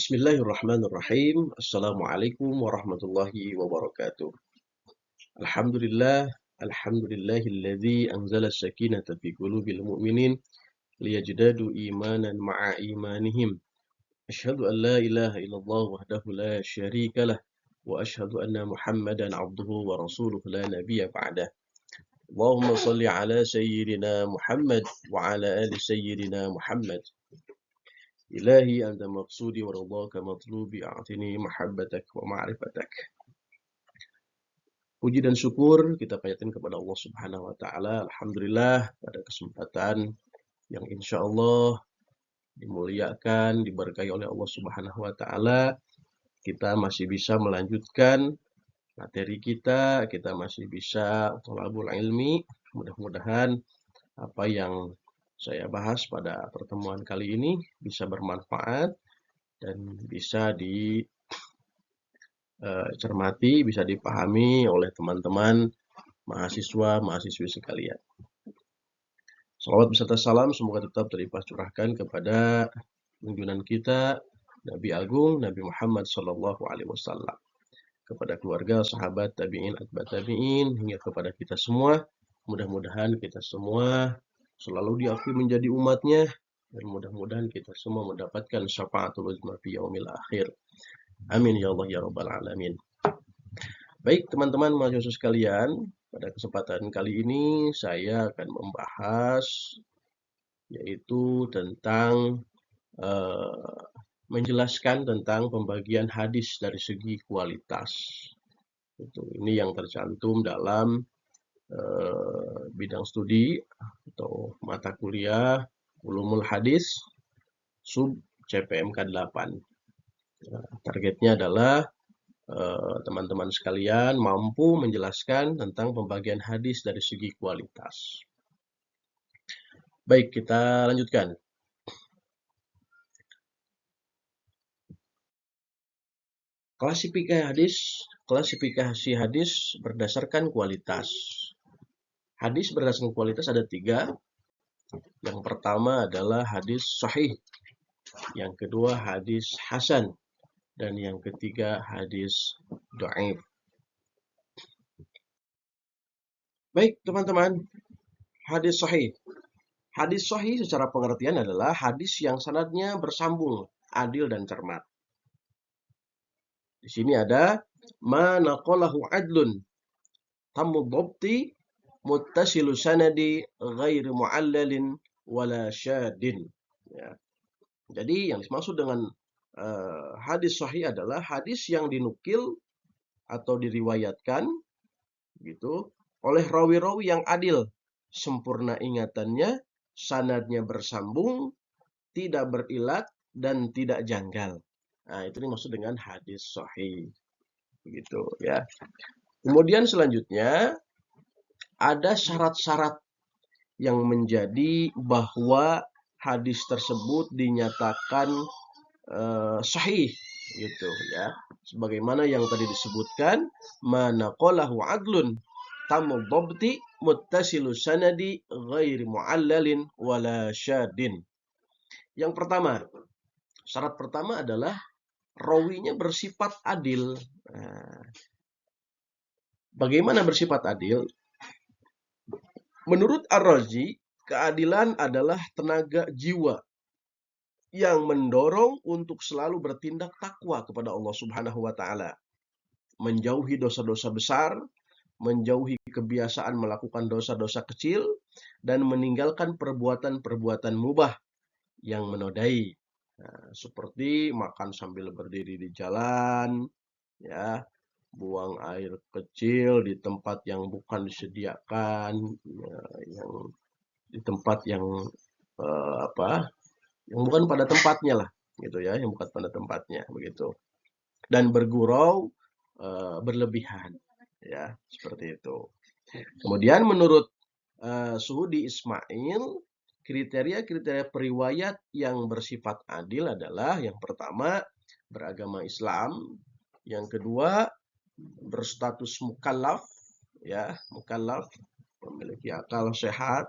Bismillahirrahmanirrahim. Assalamualaikum warahmatullahi wabarakatuh. Alhamdulillah, alhamdulillahilladzi anzala as-sakinata fi qulubil mu'minin liyajdadu imanan ma'a imanihim. Asyhadu an la ilaha illallah wahdahu la syarika lah wa asyhadu anna Muhammadan abduhu wa rasuluhu la nabiyya ba'dah. Allahumma shalli ala sayyidina Muhammad wa ala ali sayyidina Muhammad. Ilahi anta maqsudi wa ridhaka matlubi a'tini mahabbatak wa ma'rifatak. Puji dan syukur kita panjatkan kepada Allah Subhanahu wa taala. Alhamdulillah pada kesempatan yang insyaallah dimuliakan, diberkahi oleh Allah Subhanahu wa taala, kita masih bisa melanjutkan materi kita masih bisa thalabul ilmi. Mudah-mudahan apa yang saya bahas pada pertemuan kali ini bisa bermanfaat dan bisa dicermati, bisa dipahami oleh teman-teman mahasiswa-mahasiswi sekalian. Salawat beserta salam semoga tetap terlimpah curahkan kepada junjungan kita Nabi Agung Nabi Muhammad sallallahu alaihi wasallam, kepada keluarga, sahabat, tabi'in, atba' tabi'in, hingga kepada kita semua. Mudah-mudahan kita semua selalu diakui menjadi umatnya, dan mudah-mudahan kita semua mendapatkan syafaatul uzma fi yaumil akhir. Amin ya Allah ya rabbal alamin. Baik teman-teman mahasiswa sekalian, pada kesempatan kali ini saya akan membahas yaitu tentang menjelaskan tentang pembagian hadis dari segi kualitas. Ini yang tercantum dalam bidang studi atau mata kuliah Ulumul Hadis sub CPMK 8. Targetnya adalah teman-teman sekalian mampu menjelaskan tentang pembagian hadis dari segi kualitas. Baik, kita lanjutkan. Klasifikasi hadis berdasarkan kualitas. Hadis berdasarkan kualitas ada 3. Yang pertama adalah hadis sahih, yang kedua hadis hasan, dan yang ketiga hadis dhaif. Baik teman-teman, hadis sahih. Hadis sahih secara pengertian adalah hadis yang sanadnya bersambung, adil dan cermat. Di sini ada ma naqalahu adlun tammu dhabti muttasilu sanadi ghairi mu'allalin wala syadin. Ya. Jadi yang dimaksud dengan hadis sahih adalah hadis yang dinukil atau diriwayatkan gitu oleh rawi-rawi yang adil, sempurna ingatannya, sanadnya bersambung, tidak berilat dan tidak janggal. Nah, itu dimaksud dengan hadis sahih. Begitu ya. Kemudian selanjutnya ada syarat-syarat yang menjadi bahwa hadis tersebut dinyatakan sahih gitu ya. Sebagaimana yang tadi disebutkan, manaqalahu adlun tamu dhabti muttasilu sanadi ghairi mu'allalin wala syadin. Yang pertama, syarat pertama adalah rawinya bersifat adil. Nah, bagaimana bersifat adil? Menurut Ar-Razi, keadilan adalah tenaga jiwa yang mendorong untuk selalu bertindak takwa kepada Allah Subhanahu wa taala, menjauhi dosa-dosa besar, menjauhi kebiasaan melakukan dosa-dosa kecil, dan meninggalkan perbuatan-perbuatan mubah yang menodai. Nah, seperti makan sambil berdiri di jalan, ya, buang air kecil di tempat yang bukan disediakan, ya, yang di tempat yang yang bukan pada tempatnya lah, gitu ya, yang bukan pada tempatnya, begitu. Dan bergurau berlebihan, ya, seperti itu. Kemudian menurut Suhudi Ismail, kriteria-kriteria periwayat yang bersifat adil adalah yang pertama beragama Islam, yang kedua berstatus mukallaf, ya, mukallaf, memiliki akal sehat,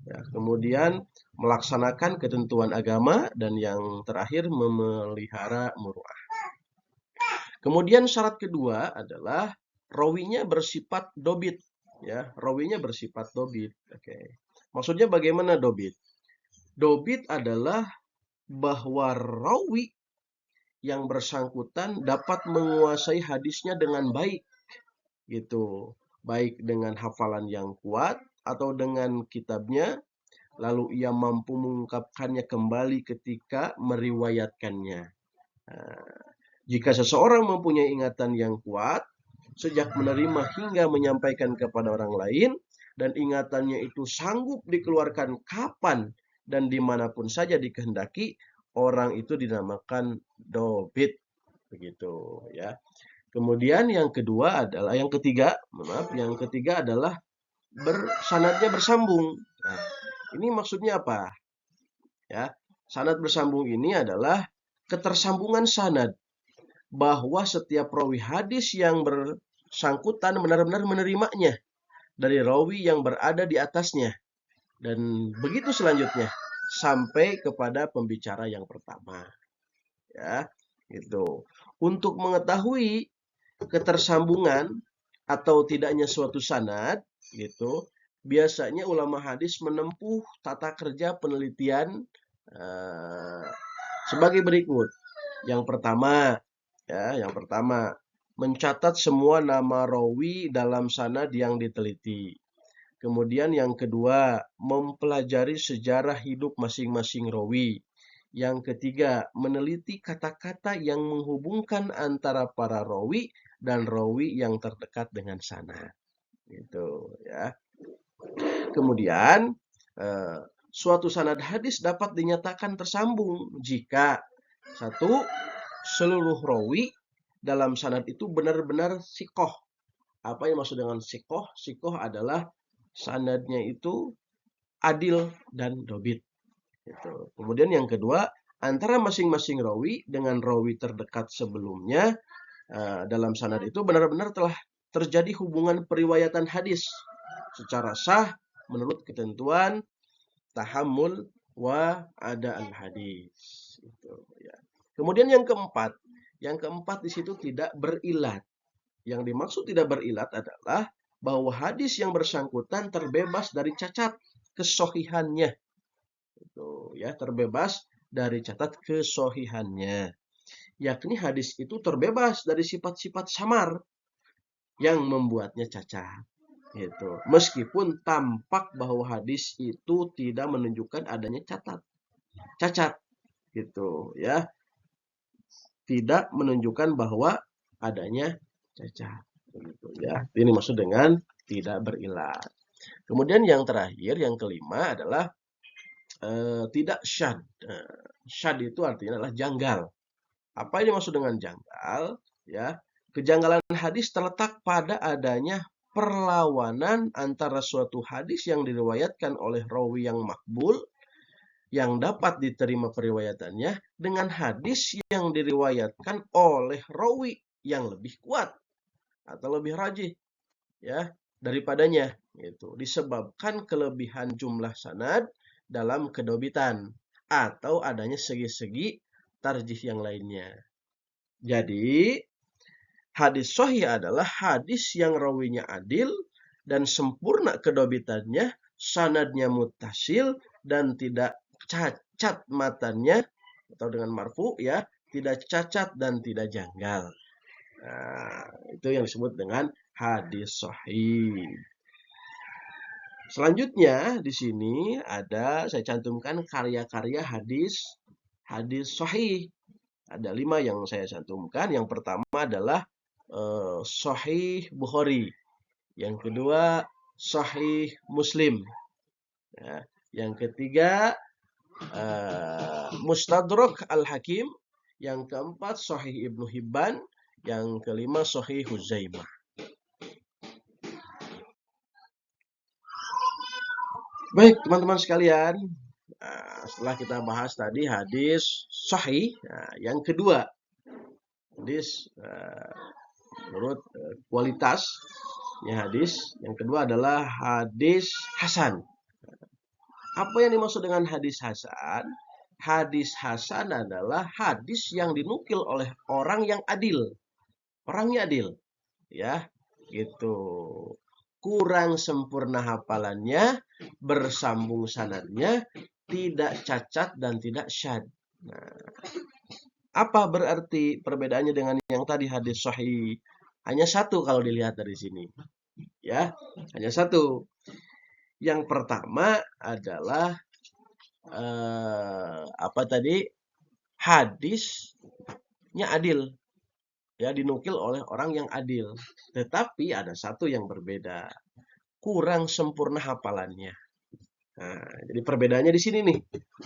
Ya, kemudian melaksanakan ketentuan agama, dan yang terakhir memelihara muruah. Kemudian syarat kedua adalah rawinya bersifat dobit. Ya, rawinya bersifat dobit. Oke. Maksudnya bagaimana dobit? Dobit adalah bahwa rawi yang bersangkutan dapat menguasai hadisnya dengan baik, gitu. Baik dengan hafalan yang kuat atau dengan kitabnya, lalu ia mampu mengungkapkannya kembali ketika meriwayatkannya. Nah, jika seseorang mempunyai ingatan yang kuat sejak menerima hingga menyampaikan kepada orang lain, dan ingatannya itu sanggup dikeluarkan kapan dan dimanapun saja dikehendaki, orang itu dinamakan dobit, begitu ya. Kemudian yang ketiga, yang ketiga adalah sanadnya bersambung. Nah, ini maksudnya apa? Ya, sanad bersambung ini adalah ketersambungan sanad, bahwa setiap rawi hadis yang bersangkutan benar-benar menerimanya dari rawi yang berada di atasnya, dan begitu selanjutnya sampai kepada pembicara yang pertama. Ya, itu. Untuk mengetahui ketersambungan atau tidaknya suatu sanad, gitu, biasanya ulama hadis menempuh tata kerja penelitian sebagai berikut. Yang pertama, mencatat semua nama rawi dalam sanad yang diteliti. Kemudian yang kedua, mempelajari sejarah hidup masing-masing rawi. Yang ketiga, meneliti kata-kata yang menghubungkan antara para rawi dan rawi yang terdekat dengan sanad. Gitu ya. Kemudian suatu sanad hadis dapat dinyatakan tersambung jika satu, seluruh rawi dalam sanad itu benar-benar sikoh. Apa yang maksud dengan sikoh? Sikoh adalah sanadnya itu adil dan dobit. Gitu. Kemudian yang kedua, antara masing-masing rawi dengan rawi terdekat sebelumnya dalam sanad itu benar-benar telah terjadi hubungan periwayatan hadis secara sah menurut ketentuan tahammul wa ada al hadis. Itu ya. Kemudian yang keempat di situ tidak berilat. Yang dimaksud tidak berilat adalah bahwa hadis yang bersangkutan terbebas dari cacat kesohihannya. Itu ya, terbebas dari catat kesohihannya. Yakni hadis itu terbebas dari sifat-sifat samar yang membuatnya cacat. Gitu. Meskipun tampak bahwa hadis itu tidak menunjukkan adanya cacat, gitu ya. Tidak menunjukkan bahwa adanya cacat, begitu ya. Ini maksud dengan tidak berilat. Kemudian yang terakhir, yang kelima adalah tidak syad. Syad itu artinya adalah janggal. Apa ini maksud dengan janggal? Ya, kejanggalan hadis terletak pada adanya perlawanan antara suatu hadis yang diriwayatkan oleh rawi yang makbul, yang dapat diterima periwayatannya, dengan hadis yang diriwayatkan oleh rawi yang lebih kuat atau lebih rajih ya daripadanya, itu disebabkan kelebihan jumlah sanad dalam kedobitan atau adanya segi-segi tarjih yang lainnya. Jadi hadis sahih adalah hadis yang rawinya adil dan sempurna kedobitannya, sanadnya muttasil dan tidak cacat matanya, atau dengan marfu ya, tidak cacat dan tidak janggal. Nah, itu yang disebut dengan hadis sahih. Selanjutnya di sini saya cantumkan karya-karya hadis sahih. Ada 5 yang saya cantumkan. Yang pertama adalah Sahih Bukhari. Yang kedua Sahih Muslim. Ya. Yang ketiga Mustadrak Al-Hakim. Yang keempat Sahih Ibnu Hibban. Yang kelima Sahih Huzaimah. Baik teman-teman sekalian, setelah kita bahas tadi hadis sahih, yang kedua hadis menurut kualitasnya hadis, yang kedua adalah hadis hasan. Apa yang dimaksud dengan hadis hasan? Hadis hasan adalah hadis yang dinukil oleh orang yang adil. Orangnya adil, ya. Gitu. Kurang sempurna hafalannya, bersambung sanadnya, tidak cacat dan tidak syad. Nah, apa berarti perbedaannya dengan yang tadi hadis sahih? Hanya satu kalau dilihat dari sini, ya. Hanya satu. Yang pertama adalah apa tadi? Hadisnya adil, ya, dinukil oleh orang yang adil. Tetapi ada satu yang berbeda, kurang sempurna hafalannya. Nah, jadi perbedaannya di sini nih,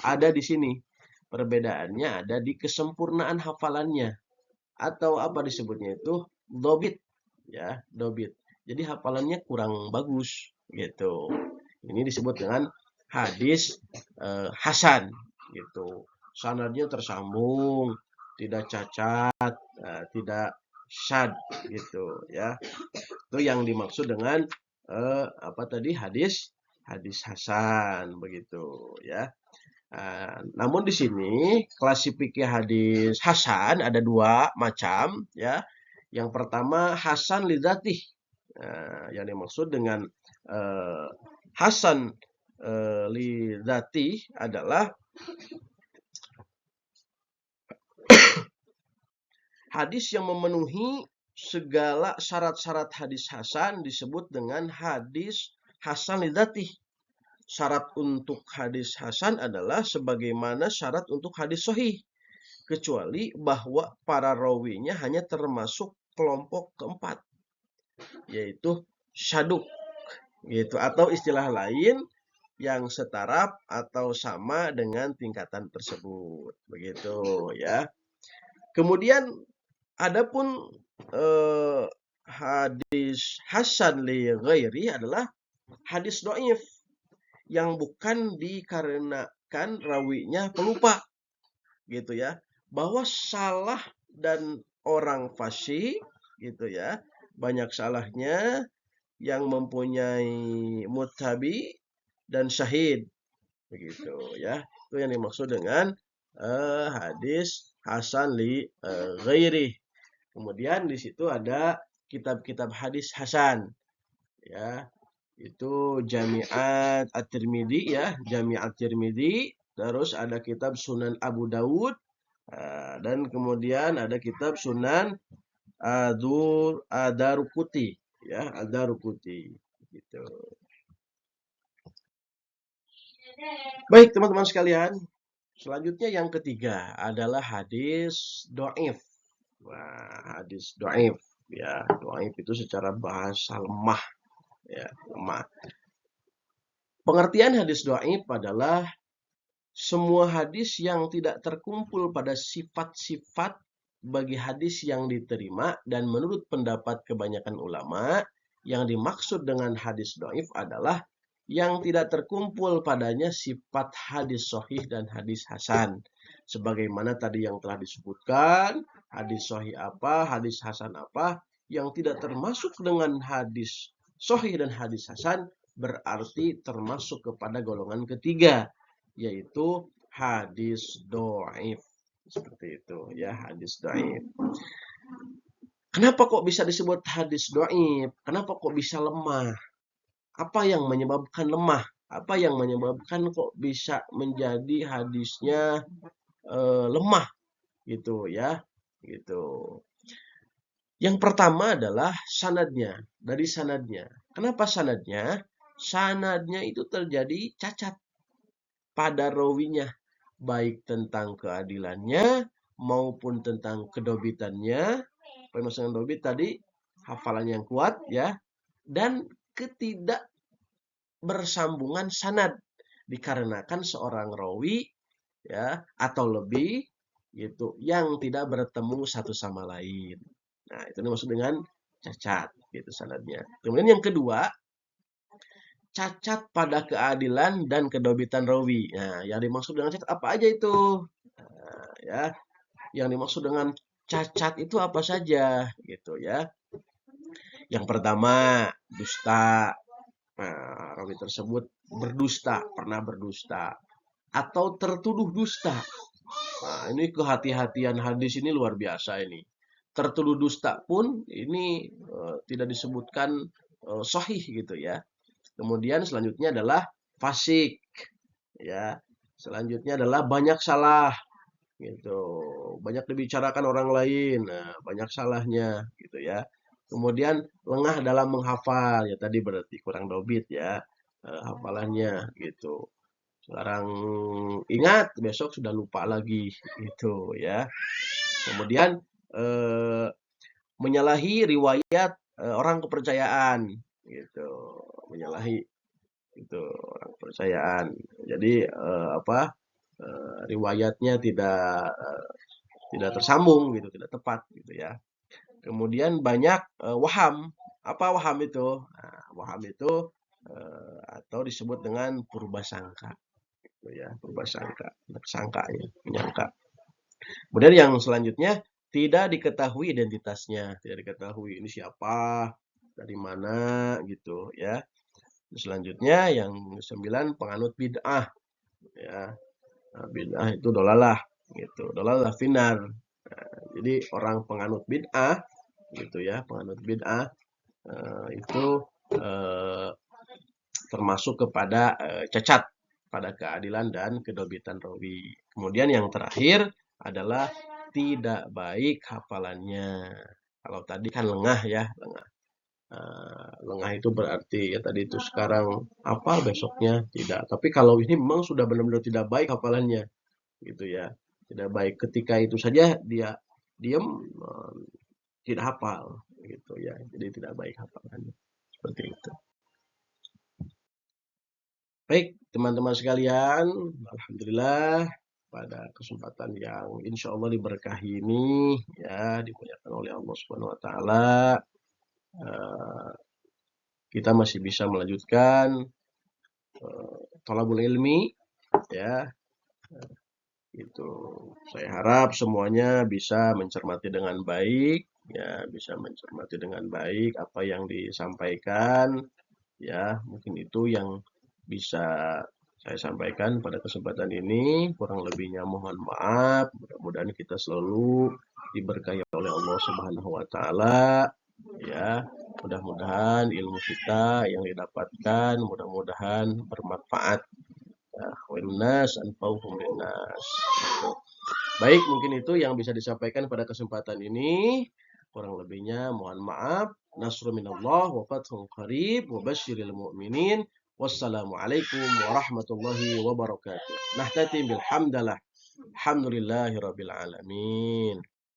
ada di sini. Perbedaannya ada di kesempurnaan hafalannya, atau apa disebutnya itu dobit, ya, dobit. Jadi hafalannya kurang bagus, gitu. Ini disebut dengan hadis hasan, gitu. Sanadnya tersambung, tidak cacat, tidak syad, gitu, ya. Itu yang dimaksud dengan apa tadi, hadis hadis hasan, begitu, ya. Namun di sini klasifikasi hadis hasan ada dua macam, ya. Yang pertama hasan lidzatih. Yang dimaksud dengan hasan lidzatih adalah hadis yang memenuhi segala syarat-syarat hadis hasan disebut dengan hadis hasan lidzatih. Syarat untuk hadis hasan adalah sebagaimana syarat untuk hadis sahih, kecuali bahwa para rawinya hanya termasuk kelompok keempat, yaitu syaduk, gitu, atau istilah lain yang setara atau sama dengan tingkatan tersebut, begitu, ya. Kemudian adapun hadis hasan li ghairi adalah hadis dhaif yang bukan dikarenakan rawinya pelupa, gitu, ya, bahwa salah dan orang fasih, gitu, ya, banyak salahnya, yang mempunyai mutabi dan syahid, begitu, ya. Itu yang dimaksud dengan hadis hasan li ghairi. Kemudian di situ ada kitab-kitab hadis hasan, ya. Itu Jami'at At-Tirmidzi, ya, Jami'at Tirmidzi, terus ada kitab Sunan Abu Dawud, dan kemudian ada kitab Sunan Ad-Daruquti, ya, Ad-Daruquti, gitu. Baik, teman-teman sekalian, selanjutnya yang ketiga adalah hadis dhaif. Wah, hadis dhaif, ya, dhaif itu secara bahasa lemah, ya, lemah. Pengertian hadis dhaif adalah semua hadis yang tidak terkumpul pada sifat-sifat bagi hadis yang diterima, dan menurut pendapat kebanyakan ulama, yang dimaksud dengan hadis dhaif adalah yang tidak terkumpul padanya sifat hadis sahih dan hadis hasan. Sebagaimana tadi yang telah disebutkan, hadis sahih apa, hadis hasan apa, yang tidak termasuk dengan hadis sahih dan hadis hasan berarti termasuk kepada golongan ketiga, yaitu hadis dhaif. Seperti itu, ya, hadis dhaif. Kenapa kok bisa disebut hadis dhaif? Kenapa kok bisa lemah? Apa yang menyebabkan lemah? Apa yang menyebabkan kok bisa menjadi hadisnya lemah, gitu, ya, gitu. Yang pertama adalah sanadnya. Dari sanadnya. Kenapa sanadnya? Sanadnya itu terjadi cacat pada rawinya, baik tentang keadilannya maupun tentang kedobitannya. Apa yang maksud dengan dobit tadi? Hafalan yang kuat, ya, dan ketidak bersambungan sanad, dikarenakan seorang rawi, ya, atau lebih, gitu, yang tidak bertemu satu sama lain. Nah, itu dimaksud dengan cacat, gitu, sanadnya. Kemudian yang kedua, cacat pada keadilan dan kedobitan rawi. Nah, yang dimaksud dengan cacat apa aja itu? Nah, ya, yang dimaksud dengan cacat itu apa saja, gitu, ya. Yang pertama, dusta. Nah, rawi tersebut berdusta, pernah berdusta, atau tertuduh dusta. Nah, ini kehati-hatian hadis ini luar biasa ini. Tertuduh dusta pun ini tidak disebutkan sahih gitu ya. Kemudian selanjutnya adalah fasik ya. Selanjutnya adalah banyak salah gitu. Banyak dibicarakan orang lain, nah, banyak salahnya gitu ya. Kemudian lengah dalam menghafal ya, tadi berarti kurang dobit ya hafalannya gitu. Sekarang ingat, besok sudah lupa lagi gitu ya. Kemudian eh, menyalahi riwayat orang kepercayaan gitu, menyalahi itu orang kepercayaan. Jadi riwayatnya tidak tersambung gitu, tidak tepat gitu ya. Kemudian banyak waham. Apa waham itu? Nah, waham itu atau disebut dengan purbasangka gitu ya, purbasangka, sangka ya, menyangka. Kemudian yang selanjutnya tidak diketahui identitasnya, tidak diketahui ini siapa, dari mana gitu ya. Selanjutnya yang 9 penganut bid'ah ya. Nah, bid'ah itu dolalah gitu, dolalah finar. Nah, jadi orang penganut bid'ah gitu ya, penganut bid'ah itu eh, termasuk kepada cacat pada keadilan dan kedobitan rawi. Kemudian yang terakhir adalah tidak baik hafalannya. Kalau tadi kan lengah ya, lengah. Lengah itu berarti ya tadi itu sekarang hafal besoknya tidak. Tapi kalau ini memang sudah benar-benar tidak baik hafalannya, gitu ya. Tidak baik ketika itu saja dia diam tidak hafal, gitu ya. Jadi tidak baik hafalannya. Seperti itu. Baik, teman-teman sekalian, alhamdulillah pada kesempatan yang insya Allah diberkahi ini ya dimuliakan oleh Allah Subhanahu Wa Taala, kita masih bisa melanjutkan thalabul ilmi ya. Itu saya harap semuanya bisa mencermati dengan baik ya, bisa mencermati dengan baik apa yang disampaikan ya. Mungkin itu yang bisa saya sampaikan pada kesempatan ini. Kurang lebihnya mohon maaf. Mudah-mudahan kita selalu diberkahi oleh Allah Subhanahu wa taala ya. Mudah-mudahan ilmu kita yang didapatkan mudah-mudahan bermanfaat. Ya, wannas anfa'uhum linnas. Baik, mungkin itu yang bisa disampaikan pada kesempatan ini. Kurang lebihnya mohon maaf. Nasrul minallah wa fathun qarib wa basyiril mu'minin. Wassalamualaikum warahmatullahi wabarakatuh. Nahtatim bilhamdalah. Alhamdulillahi rabbil alamin.